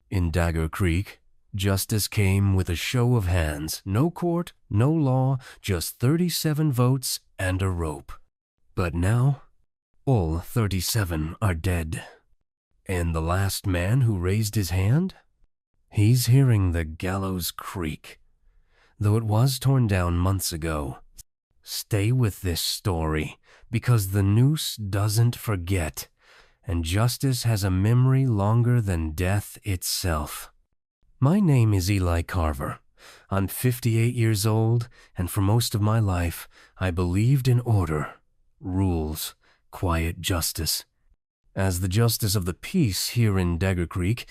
In Dagger Creek, justice came with a show of hands. No court, no law, just 37 votes and a rope. But now, all 37 are dead. And the last man who raised his hand? He's hearing the gallows creak, though it was torn down months ago. Stay with this story, because the noose doesn't forget, and justice has a memory longer than death itself. My name is Eli Carver. I'm 58 years old, and for most of my life, I believed in order, rules, quiet justice. As the justice of the peace here in Dagger Creek,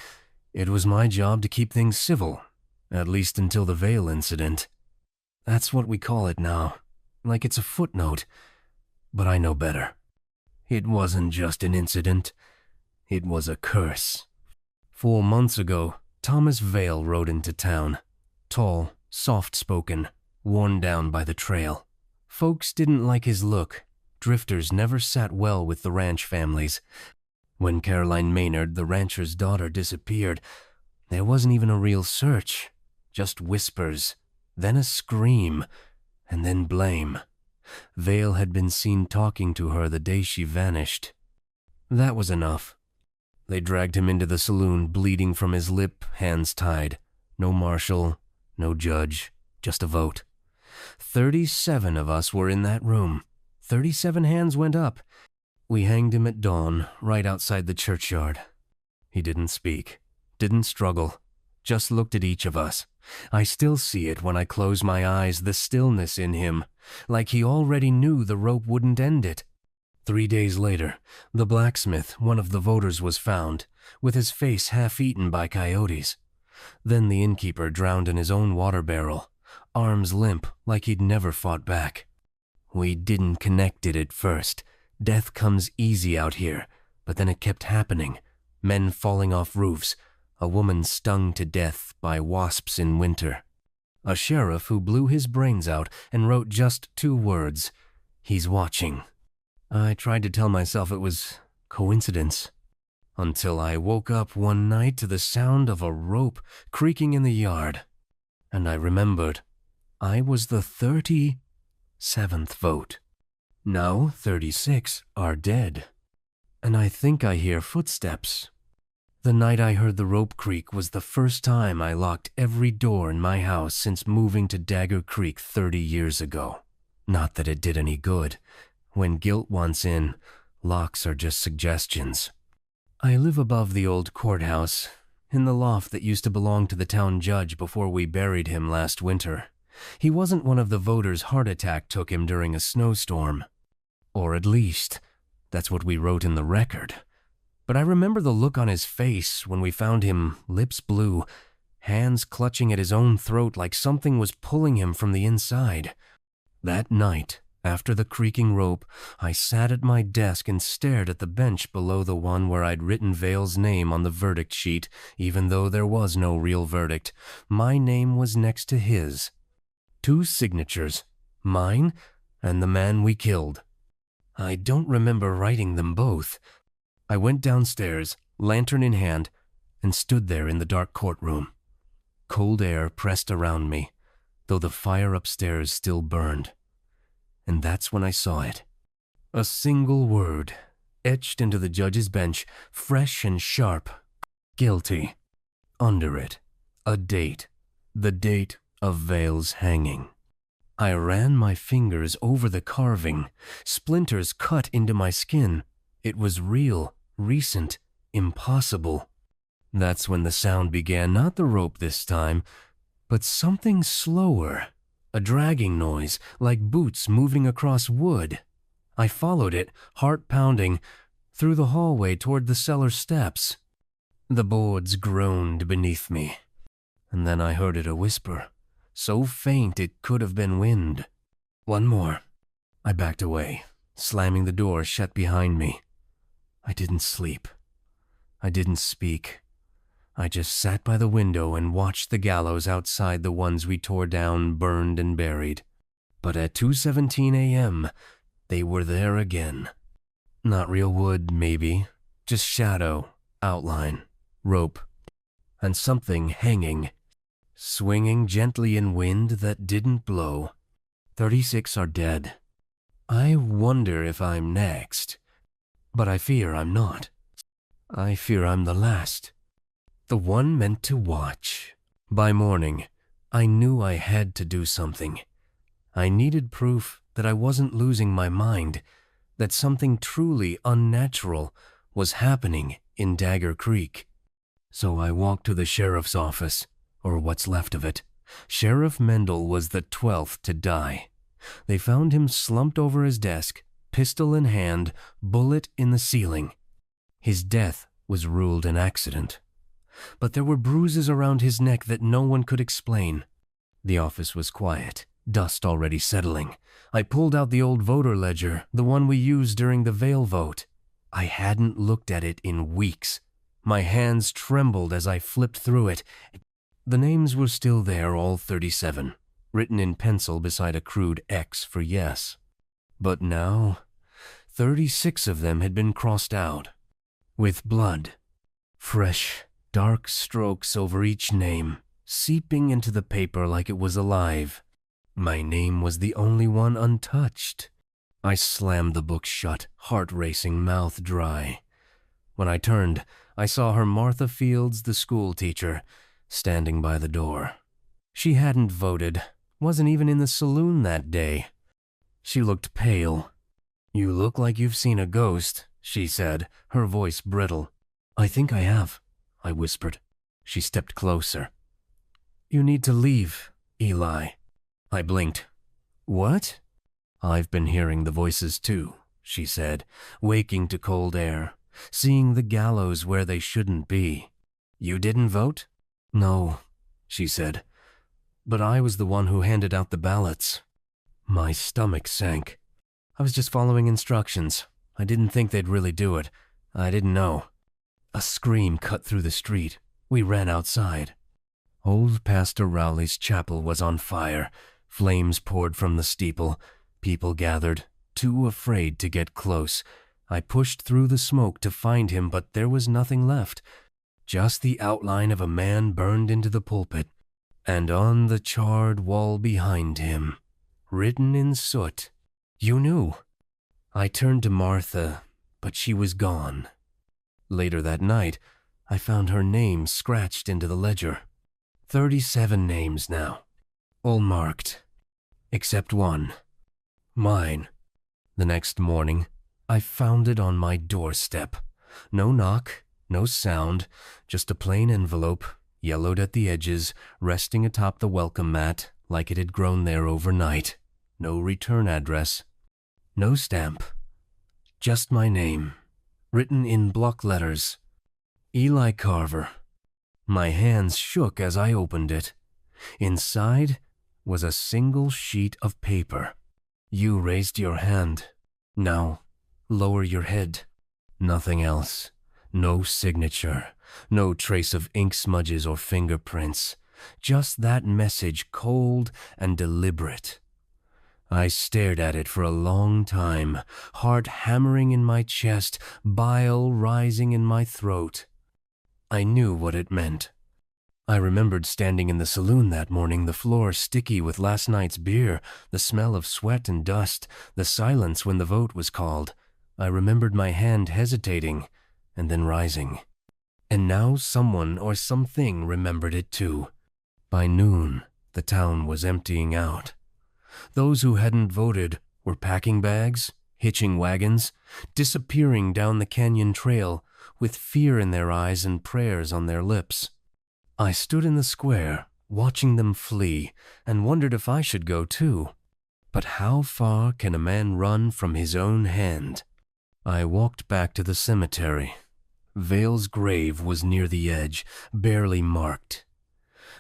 it was my job to keep things civil, at least until the Vale incident. That's what we call it now, like it's a footnote, but I know better. It wasn't just an incident, it was a curse. 4 months ago, Thomas Vale rode into town, tall, soft-spoken, worn down by the trail. Folks didn't like his look. Drifters never sat well with the ranch families. When Caroline Maynard, the rancher's daughter, disappeared, there wasn't even a real search, just whispers, then a scream, and then blame. Vale had been seen talking to her the day she vanished. That was enough. They dragged him into the saloon, bleeding from his lip, hands tied. No marshal, no judge, just a vote. 37 of us were in that room. 37 hands went up. We hanged him at dawn, right outside the churchyard. He didn't speak, didn't struggle, just looked at each of us. I still see it when I close my eyes, the stillness in him, like he already knew the rope wouldn't end it. 3 days later, the blacksmith, one of the voters, was found, with his face half-eaten by coyotes. Then the innkeeper drowned in his own water barrel, arms limp like he'd never fought back. We didn't connect it at first. Death comes easy out here, but then it kept happening. Men falling off roofs, a woman stung to death by wasps in winter. A sheriff who blew his brains out and wrote just 2 words, "He's watching." I tried to tell myself it was coincidence, until I woke up one night to the sound of a rope creaking in the yard, and I remembered I was the 37th vote. Now 36 are dead, and I think I hear footsteps. The night I heard the rope creak was the first time I locked every door in my house since moving to Dagger Creek 30 years ago. Not that it did any good. When guilt wants in, locks are just suggestions. I live above the old courthouse, in the loft that used to belong to the town judge before we buried him last winter. He wasn't one of the voters' heart attack took him during a snowstorm. Or at least, that's what we wrote in the record. But I remember the look on his face when we found him, lips blue, hands clutching at his own throat like something was pulling him from the inside. That night, after the creaking rope, I sat at my desk and stared at the bench below the one where I'd written Vale's name on the verdict sheet, even though there was no real verdict. My name was next to his. 2 signatures, mine and the man we killed. I don't remember writing them both. I went downstairs, lantern in hand, and stood there in the dark courtroom. Cold air pressed around me, though the fire upstairs still burned. And that's when I saw it. A single word, etched into the judge's bench, fresh and sharp. Guilty. Under it, a date. The date of Vale's hanging. I ran my fingers over the carving. Splinters cut into my skin. It was real, recent, impossible. That's when the sound began, not the rope this time, but something slower. A dragging noise, like boots moving across wood. I followed it, heart pounding, through the hallway toward the cellar steps. The boards groaned beneath me, and then I heard it a whisper, so faint it could have been wind. One more. I backed away, slamming the door shut behind me. I didn't sleep. I didn't speak. I just sat by the window and watched the gallows outside the ones we tore down, burned, and buried. But at 2:17 a.m., they were there again. Not real wood, maybe. Just shadow, outline, rope. and something hanging, swinging gently in wind that didn't blow. 36 are dead. I wonder if I'm next, but I fear I'm not. I fear I'm the last, the one meant to watch. By morning, I knew I had to do something. I needed proof that I wasn't losing my mind, that something truly unnatural was happening in Dagger Creek. So I walked to the sheriff's office, or what's left of it. Sheriff Mendel was the 12th to die. They found him slumped over his desk, pistol in hand, bullet in the ceiling. His death was ruled an accident. But there were bruises around his neck that no one could explain. The office was quiet, dust already settling. I pulled out the old voter ledger, the one we used during the Vale vote. I hadn't looked at it in weeks. My hands trembled as I flipped through it. The names were still there, all 37, written in pencil beside a crude X for yes. But now, 36 of them had been crossed out, with blood. Fresh, dark strokes over each name, seeping into the paper like it was alive. My name was the only one untouched. I slammed the book shut, heart racing, mouth dry. When I turned, I saw her Martha Fields, the school teacher, standing by the door. She hadn't voted, wasn't even in the saloon that day. She looked pale. "You look like you've seen a ghost," she said, her voice brittle. "I think I have," I whispered. She stepped closer. "You need to leave, Eli." I blinked. "What?" "I've been hearing the voices too," she said, waking to cold air, seeing the gallows where they shouldn't be. "You didn't vote?" "No," she said, "but I was the one who handed out the ballots." My stomach sank. I was just following instructions. I didn't think they'd really do it. I didn't know. A scream cut through the street. We ran outside. Old Pastor Rowley's chapel was on fire. Flames poured from the steeple. People gathered, too afraid to get close. I pushed through the smoke to find him, but there was nothing left. Just the outline of a man burned into the pulpit. And on the charred wall behind him, written in soot, "You knew." I turned to Martha, but she was gone. Later that night, I found her name scratched into the ledger. 37 names now, all marked, except one. Mine. The next morning, I found it on my doorstep. No knock, no sound, just a plain envelope, yellowed at the edges, resting atop the welcome mat like it had grown there overnight. No return address. No stamp. Just my name, written in block letters. Eli Carver. My hands shook as I opened it. Inside was a single sheet of paper. You raised your hand. Now, lower your head. Nothing else. No signature. No trace of ink smudges or fingerprints. Just that message, cold and deliberate. I stared at it for a long time, heart hammering in my chest, bile rising in my throat. I knew what it meant. I remembered standing in the saloon that morning, the floor sticky with last night's beer, the smell of sweat and dust, the silence when the vote was called. I remembered my hand hesitating, and then rising. And now someone or something remembered it too. By noon, the town was emptying out. Those who hadn't voted were packing bags, hitching wagons, disappearing down the canyon trail with fear in their eyes and prayers on their lips. I stood in the square, watching them flee, and wondered if I should go too. But how far can a man run from his own hand? I walked back to the cemetery. Vale's grave was near the edge, barely marked.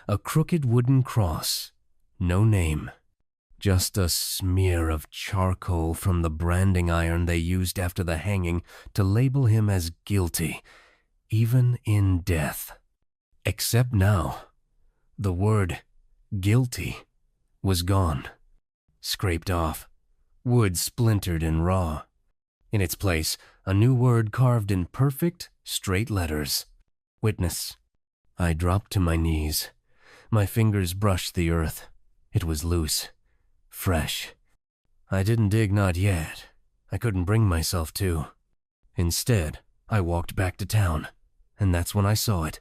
A crooked wooden cross, no name. Just a smear of charcoal from the branding iron they used after the hanging to label him as guilty, even in death. Except now, the word guilty was gone, scraped off, wood splintered and raw. In its place, a new word carved in perfect, straight letters. Witness. I dropped to my knees. My fingers brushed the earth. It was loose, fresh. I didn't dig, not yet. I couldn't bring myself to. Instead, I walked back to town, and that's when I saw it.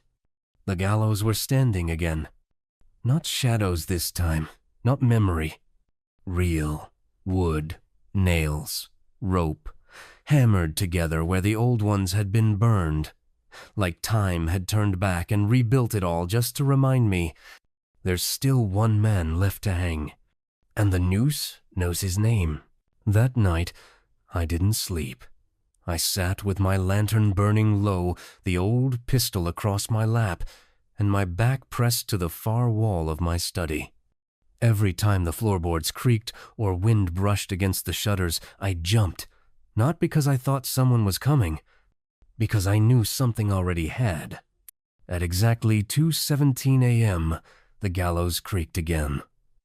The gallows were standing again. Not shadows this time, not memory. Real wood, nails, rope, hammered together where the old ones had been burned. Like time had turned back and rebuilt it all just to remind me there's still one man left to hang. And the noose knows his name. That night, I didn't sleep. I sat with my lantern burning low, the old pistol across my lap, and my back pressed to the far wall of my study. Every time the floorboards creaked or wind brushed against the shutters, I jumped, not because I thought someone was coming, because I knew something already had. At exactly 2:17 a.m., the gallows creaked again.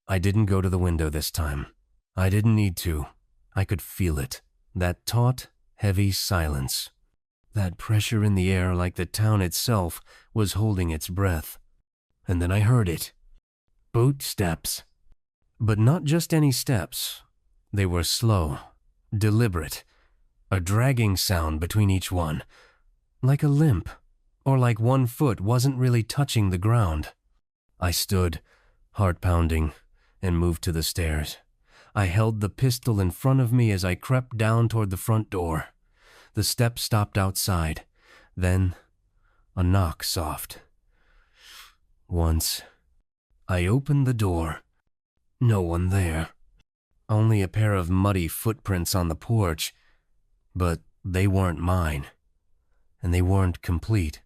I didn't go to the window this time. I didn't need to. I could feel it, that taut, heavy silence. That pressure in the air like the town itself was holding its breath. And then I heard it. Boot steps. But not just any steps. They were slow, deliberate, a dragging sound between each one, like a limp, or like one foot wasn't really touching the ground. I stood, heart pounding, and moved to the stairs. I held the pistol in front of me as I crept down toward the front door. The steps stopped outside. Then, a knock soft. Once, I opened the door. No one there. Only a pair of muddy footprints on the porch. But they weren't mine. And they weren't complete.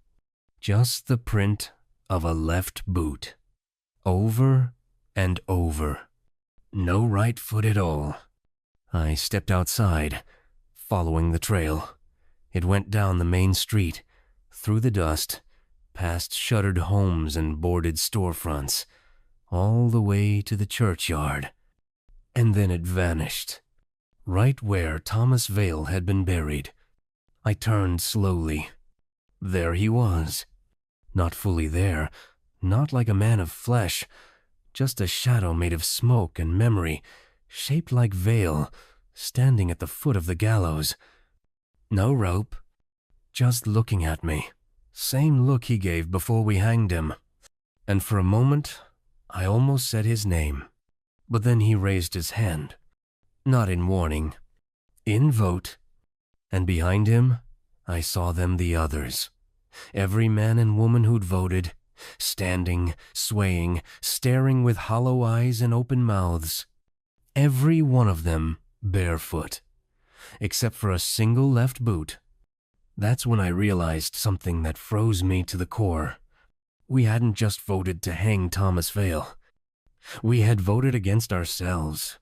Just the print of a left boot. Over and over. No right foot at all. I stepped outside, following the trail. It went down the main street, through the dust, past shuttered homes and boarded storefronts, all the way to the churchyard. And then it vanished, right where Thomas Vale had been buried. I turned slowly. There he was. Not fully there, not like a man of flesh, just a shadow made of smoke and memory, shaped like Vale, standing at the foot of the gallows. No rope, just looking at me. Same look he gave before we hanged him. And for a moment, I almost said his name. But then he raised his hand. Not in warning, in vote. And behind him, I saw them the others. Every man and woman who'd voted, standing, swaying, staring with hollow eyes and open mouths. Every one of them barefoot, except for a single left boot. That's when I realized something that froze me to the core. We hadn't just voted to hang Thomas Vale. We had voted against ourselves.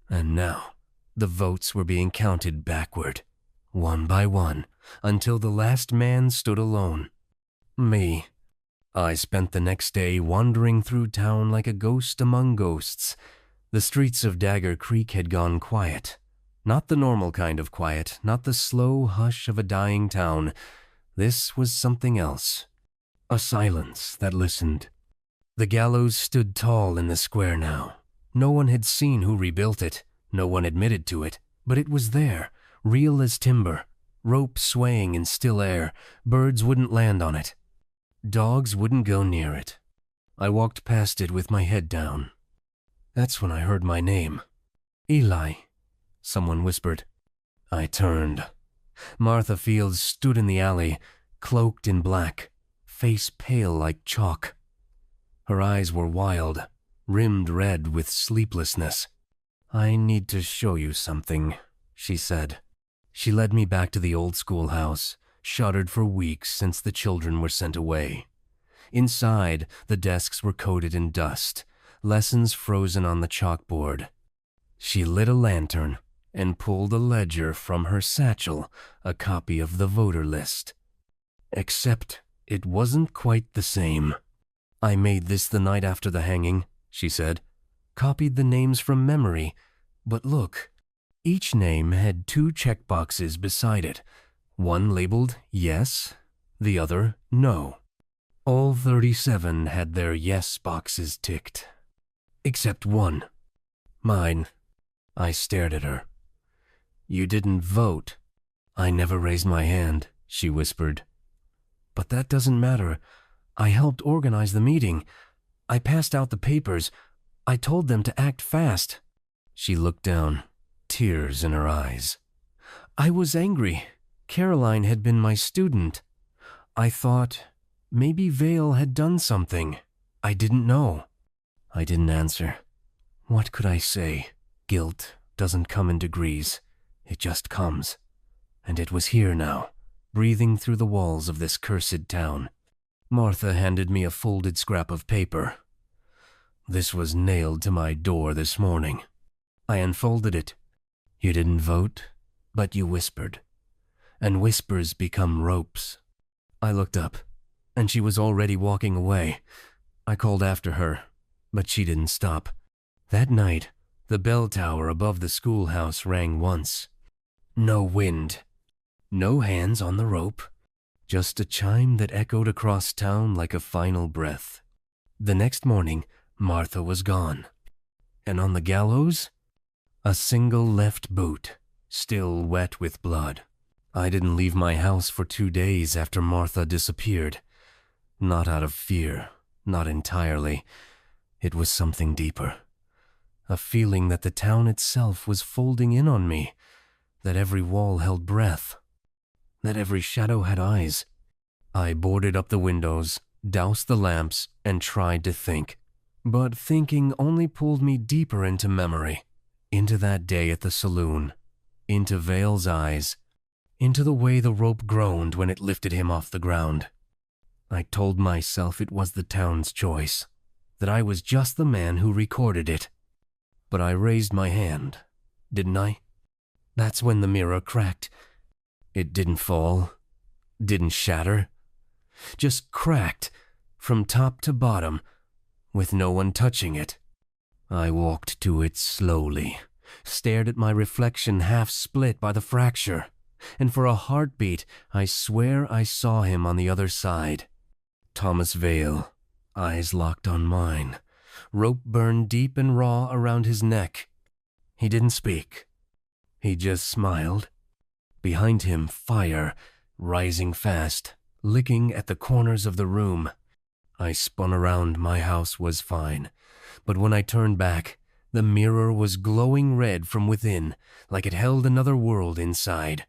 And now, the votes were being counted backward, one by one, until the last man stood alone. Me. I spent the next day wandering through town like a ghost among ghosts. The streets of Dagger Creek had gone quiet. Not the normal kind of quiet, not the slow hush of a dying town. This was something else. A silence that listened. The gallows stood tall in the square now. No one had seen who rebuilt it. No one admitted to it. But it was there, real as timber. Rope swaying in still air. Birds wouldn't land on it. Dogs wouldn't go near it. I walked past it with my head down. That's when I heard my name. Eli, someone whispered. I turned. Martha Fields stood in the alley, cloaked in black, face pale like chalk. Her eyes were wild, rimmed red with sleeplessness. I need to show you something, she said. She led me back to the old schoolhouse, shuttered for weeks since the children were sent away. Inside, the desks were coated in dust, lessons frozen on the chalkboard. She lit a lantern and pulled a ledger from her satchel, a copy of the voter list. Except it wasn't quite the same. I made this the night after the hanging, she said. Copied the names from memory. But look, each name had 2 checkboxes beside it. One labeled yes, the other no. All 37 had their yes boxes ticked. Except one. Mine. I stared at her. You didn't vote. I never raised my hand, she whispered. But that doesn't matter. I helped organize the meeting. I passed out the papers. I told them to act fast. She looked down, tears in her eyes. I was angry. Caroline had been my student. I thought maybe Vale had done something. I didn't know. I didn't answer. What could I say? Guilt doesn't come in degrees. It just comes. And it was here now, breathing through the walls of this cursed town. Martha handed me a folded scrap of paper. This was nailed to my door this morning. I unfolded it. You didn't vote, but you whispered. And whispers become ropes. I looked up, and she was already walking away. I called after her, but she didn't stop. That night, the bell tower above the schoolhouse rang once. No wind. No hands on the rope. Just a chime that echoed across town like a final breath. The next morning, Martha was gone. And on the gallows, a single left boot, still wet with blood. I didn't leave my house for 2 days after Martha disappeared. Not out of fear, not entirely. It was something deeper. A feeling that the town itself was folding in on me, that every wall held breath, that every shadow had eyes. I boarded up the windows, doused the lamps, and tried to think. But thinking only pulled me deeper into memory, into that day at the saloon, into Vale's eyes, into the way the rope groaned when it lifted him off the ground. I told myself it was the town's choice, that I was just the man who recorded it. But I raised my hand, didn't I? That's when the mirror cracked. It didn't fall, didn't shatter, just cracked from top to bottom, with no one touching it. I walked to it slowly, stared at my reflection half split by the fracture, and for a heartbeat I swear I saw him on the other side. Thomas Vale, eyes locked on mine, rope burned deep and raw around his neck. He didn't speak. He just smiled. Behind him, fire, rising fast, licking at the corners of the room. I spun around. My house was fine. But when I turned back, the mirror was glowing red from within, like it held another world inside.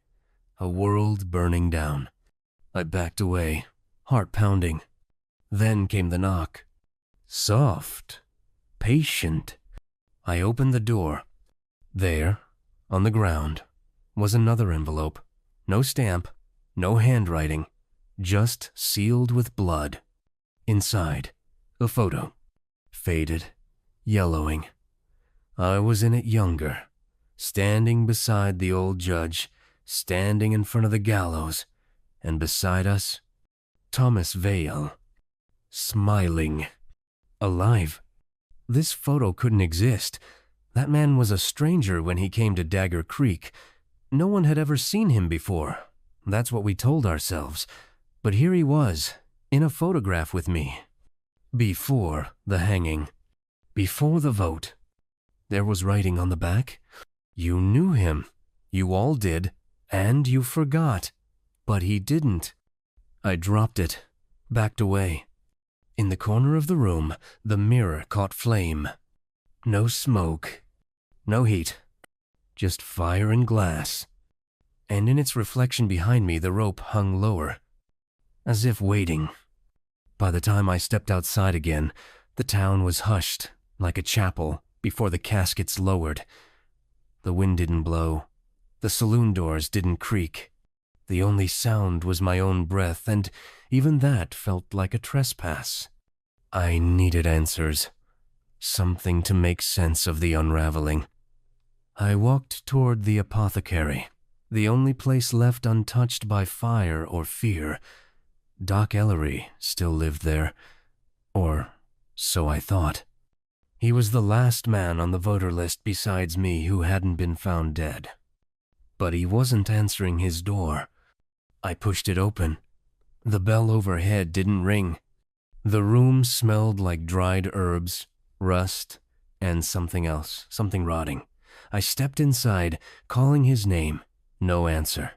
A world burning down. I backed away, heart pounding. Then came the knock. Soft, patient. I opened the door. There, on the ground, was another envelope. No stamp, no handwriting, just sealed with blood. Inside, a photo. Faded, yellowing. I was in it younger, standing beside the old judge, standing in front of the gallows, and beside us, Thomas Vale, smiling, alive. This photo couldn't exist. That man was a stranger when he came to Dagger Creek. No one had ever seen him before. That's what we told ourselves. But here he was, in a photograph with me. Before the hanging. Before the vote. There was writing on the back. You knew him. You all did. And you forgot. But he didn't. I dropped it, backed away. In the corner of the room, the mirror caught flame. No smoke. No heat. Just fire and glass. And in its reflection behind me, the rope hung lower, as if waiting. By the time I stepped outside again, the town was hushed, like a chapel, before the caskets lowered. The wind didn't blow. The saloon doors didn't creak. The only sound was my own breath, and even that felt like a trespass. I needed answers. Something to make sense of the unraveling. I walked toward the apothecary, the only place left untouched by fire or fear. Doc Ellery still lived there, or so I thought. He was the last man on the voter list besides me who hadn't been found dead. But he wasn't answering his door. I pushed it open. The bell overhead didn't ring. The room smelled like dried herbs, rust, and something else, something rotting. I stepped inside, calling his name. No answer.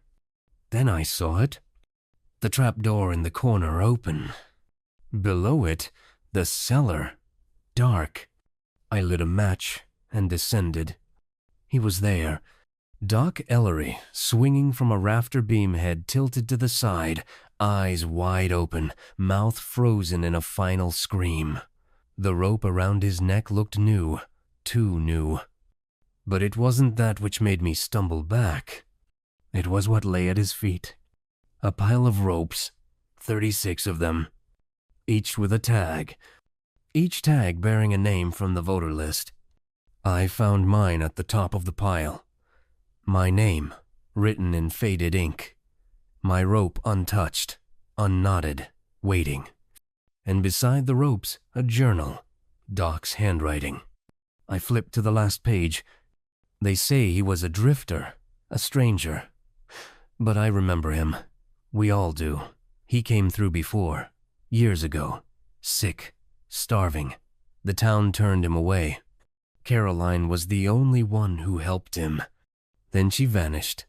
Then I saw it. The trapdoor in the corner open. Below it, the cellar, dark. I lit a match and descended. He was there. Doc Ellery, swinging from a rafter beam head tilted to the side, eyes wide open, mouth frozen in a final scream. The rope around his neck looked new, too new. But it wasn't that which made me stumble back. It was what lay at his feet. A pile of ropes, 36 of them, each with a tag, each tag bearing a name from the voter list. I found mine at the top of the pile. My name, written in faded ink. My rope untouched, unknotted, waiting. And beside the ropes, a journal, Doc's handwriting. I flipped to the last page. They say he was a drifter, a stranger. But I remember him. We all do. He came through before, years ago. Sick, starving. The town turned him away. Caroline was the only one who helped him. Then she vanished,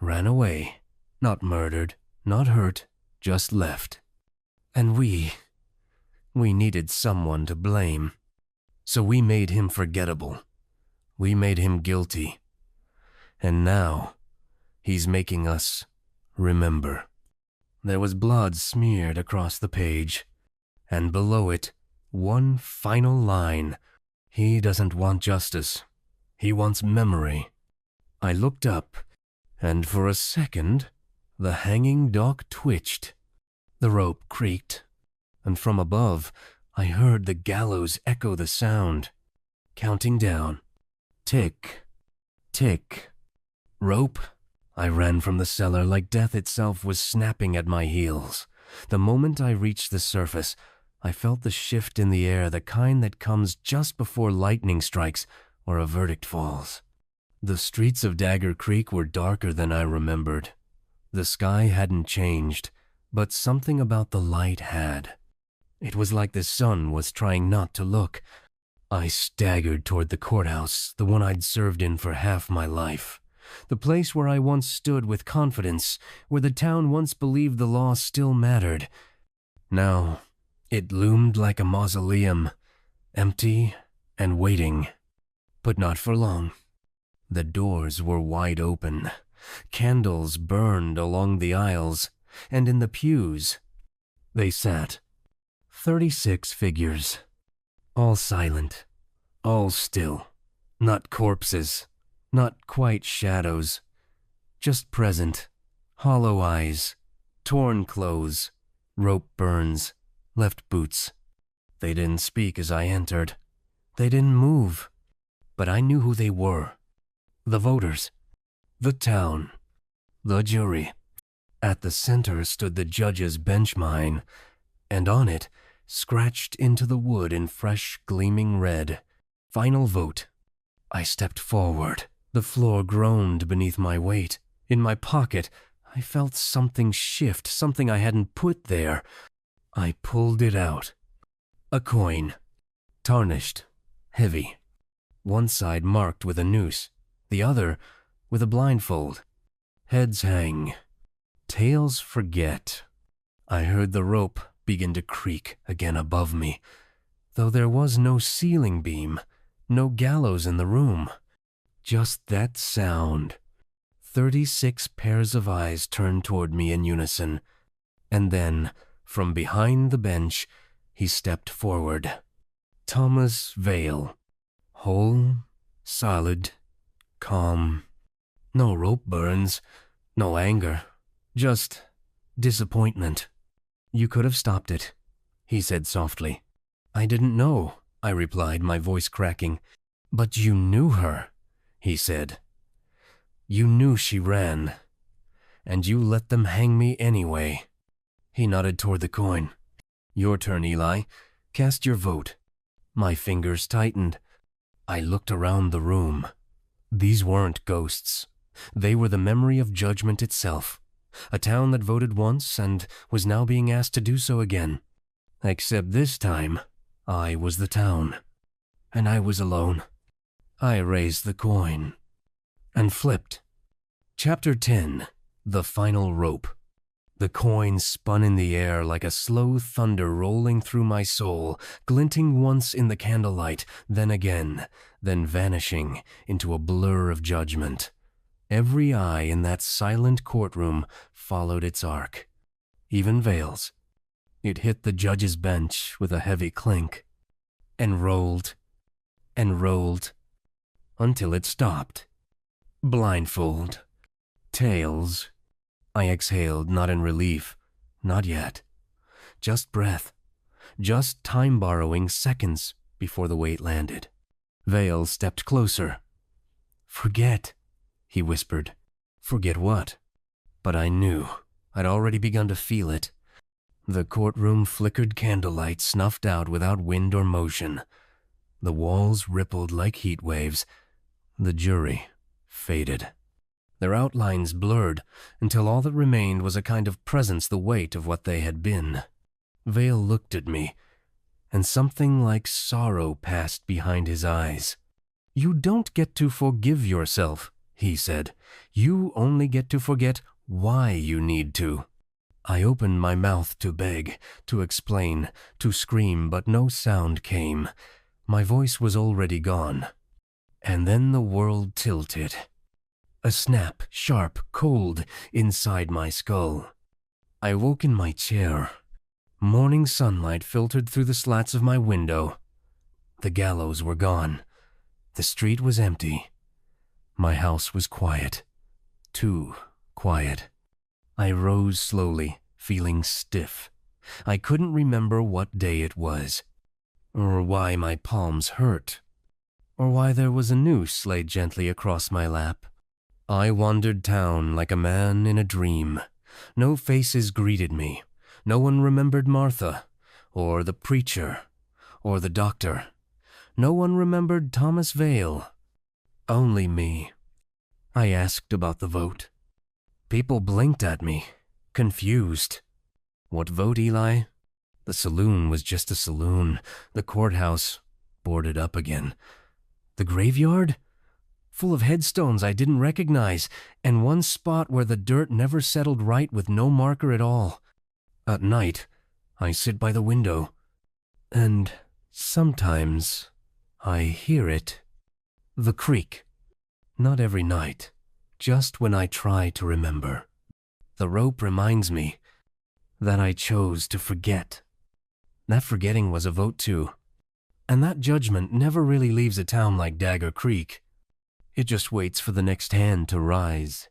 ran away. Not murdered, not hurt, just left. And we needed someone to blame. So we made him forgettable. We made him guilty. And now, he's making us remember. There was blood smeared across the page, and below it, one final line. He doesn't want justice. He wants memory. I looked up, and for a second, the hanging dock twitched. The rope creaked, and from above, I heard the gallows echo the sound, counting down. Tick, tick. Rope. I ran from the cellar like death itself was snapping at my heels. The moment I reached the surface, I felt the shift in the air, the kind that comes just before lightning strikes or a verdict falls. The streets of Dagger Creek were darker than I remembered. The sky hadn't changed, but something about the light had. It was like the sun was trying not to look. I staggered toward the courthouse, the one I'd served in for half my life. The place where I once stood with confidence, where the town once believed the law still mattered. Now, it loomed like a mausoleum, empty and waiting. But not for long. The doors were wide open. Candles burned along the aisles, and in the pews, they sat. 36 figures. All silent, all still. Not corpses. Not quite shadows, just present, hollow eyes, torn clothes, rope burns, left boots. They didn't speak as I entered. They didn't move. But I knew who they were. The voters, the town, the jury. At the center stood the judge's bench mine, and on it, scratched into the wood in fresh, gleaming red, final vote. I stepped forward. The floor groaned beneath my weight. In my pocket, I felt something shift, something I hadn't put there. I pulled it out. A coin. Tarnished. Heavy. One side marked with a noose, the other with a blindfold. Heads hang. Tails forget. I heard the rope begin to creak again above me, though there was no ceiling beam, no gallows in the room. Just that sound. 36 pairs of eyes turned toward me in unison, and then, from behind the bench, he stepped forward. Thomas Vale. Whole, solid, calm. No rope burns, no anger, just disappointment. You could have stopped it, he said softly. I didn't know, I replied, my voice cracking. But you knew her, he said. You knew she ran, and you let them hang me anyway. He nodded toward the coin. Your turn, Eli. Cast your vote. My fingers tightened. I looked around the room. These weren't ghosts. They were the memory of judgment itself. A town that voted once and was now being asked to do so again. Except this time, I was the town, and I was alone. I raised the coin and flipped. Chapter 10. The Final Rope. The coin spun in the air like a slow thunder rolling through my soul, glinting once in the candlelight, then again, then vanishing into a blur of judgment. Every eye in that silent courtroom followed its arc. Even Vale's. It hit the judge's bench with a heavy clink, and rolled, until it stopped. Blindfold. Tails. I exhaled, not in relief. Not yet. Just breath. Just time borrowing seconds before the weight landed. Vale stepped closer. "Forget," he whispered. Forget what? But I knew. I'd already begun to feel it. The courtroom flickered candlelight snuffed out without wind or motion. The walls rippled like heat waves. The jury faded. Their outlines blurred until all that remained was a kind of presence the weight of what they had been. Vale looked at me, and something like sorrow passed behind his eyes. "You don't get to forgive yourself," he said. "You only get to forget why you need to." I opened my mouth to beg, to explain, to scream, but no sound came. My voice was already gone. And then the world tilted. A snap, sharp, cold, inside my skull. I woke in my chair. Morning sunlight filtered through the slats of my window. The gallows were gone. The street was empty. My house was quiet. Too quiet. I rose slowly, feeling stiff. I couldn't remember what day it was, or why my palms hurt, or why there was a noose laid gently across my lap. I wandered town like a man in a dream. No faces greeted me. No one remembered Martha, or the preacher, or the doctor. No one remembered Thomas Vale. Only me. I asked about the vote. People blinked at me, confused. What vote, Eli? The saloon was just a saloon. The courthouse, boarded up again. The graveyard? Full of headstones I didn't recognize, and one spot where the dirt never settled right with no marker at all. At night, I sit by the window, and sometimes I hear it. The creak. Not every night, just when I try to remember. The rope reminds me that I chose to forget. That forgetting was a vote too. And that judgment never really leaves a town like Dagger Creek. It just waits for the next hand to rise.